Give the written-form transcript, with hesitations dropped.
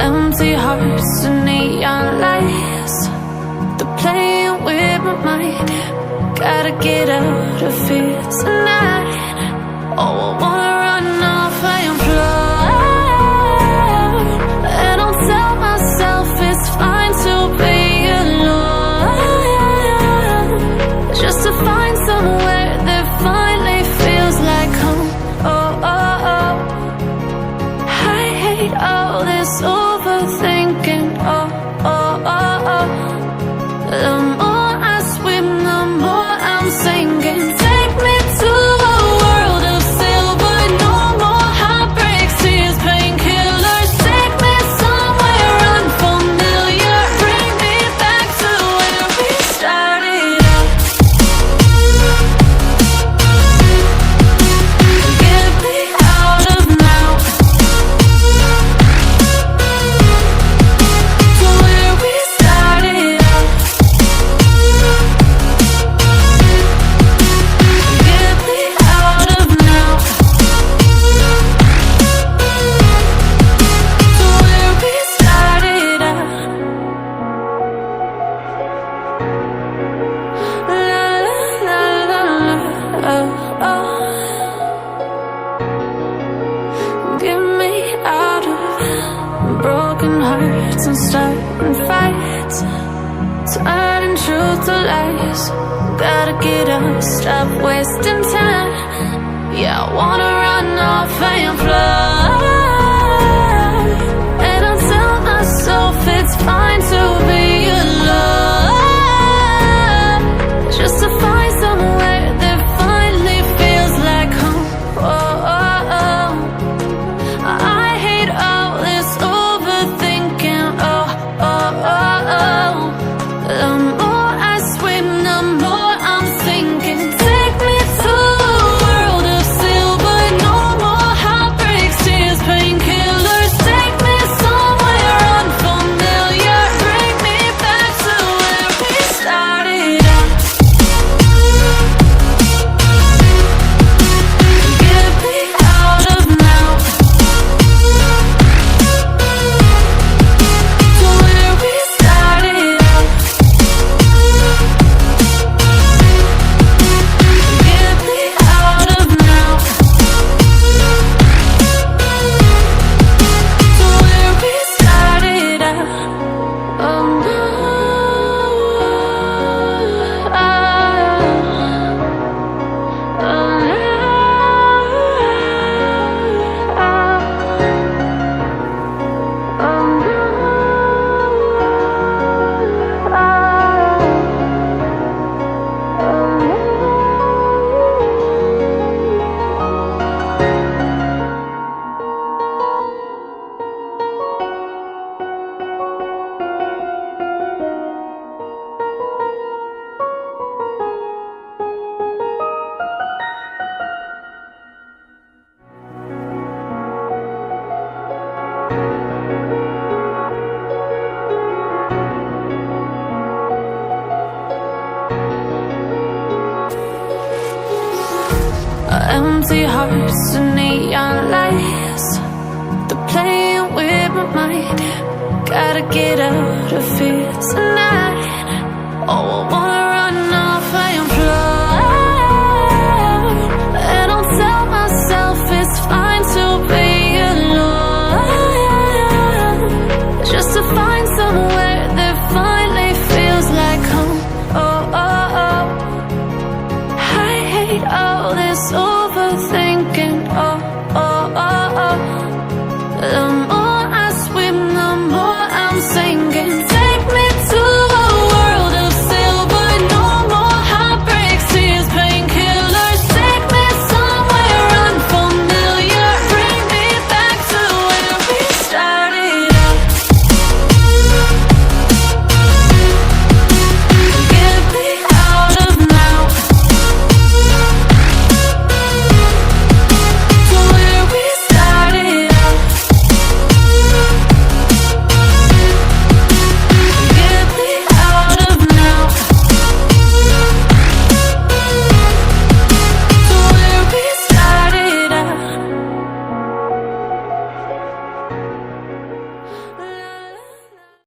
Empty hearts and neon lights, they're playing with my mind. Gotta get out of here tonight. Oh, I wanna run off and fly, and I'll tell myself it's fine to be alone, just to find somewhere that finally feels like home. Oh, oh, oh. I hate all this overthinking. Oh, oh, oh, oh. The more I swim, the more I'm sinking. Take me to a world of silver, no more heartbreaks, tears, painkillers. Take me somewhere unfamiliar, bring me back to where we started out. Get me out of now, to where we started out. Get me out of now, to where we started out. La la la la, oh, oh. Get me out of broken hearts and starting fights, turning truth to lies. Gotta get up, stop wasting time. Yeah, I wanna run off and fly, and I'll tell myself it's fine to be alone, just to find somewhere that finally feels like home. Oh, oh, oh. I hate all this overthinking. Oh, oh, oh, oh. The more I swim, the more I'm sinking. Take me to a world of silver, no more heartbreaks, tears, painkillers. Take me somewhere unfamiliar, bring me back to where we started out. Get me out of now, to where we started out. Get me out of now, to where we started out. Oh no, oh, empty hearts and neon lights, they're playing with my mind. Gotta get out of here tonight. Oh, I wanna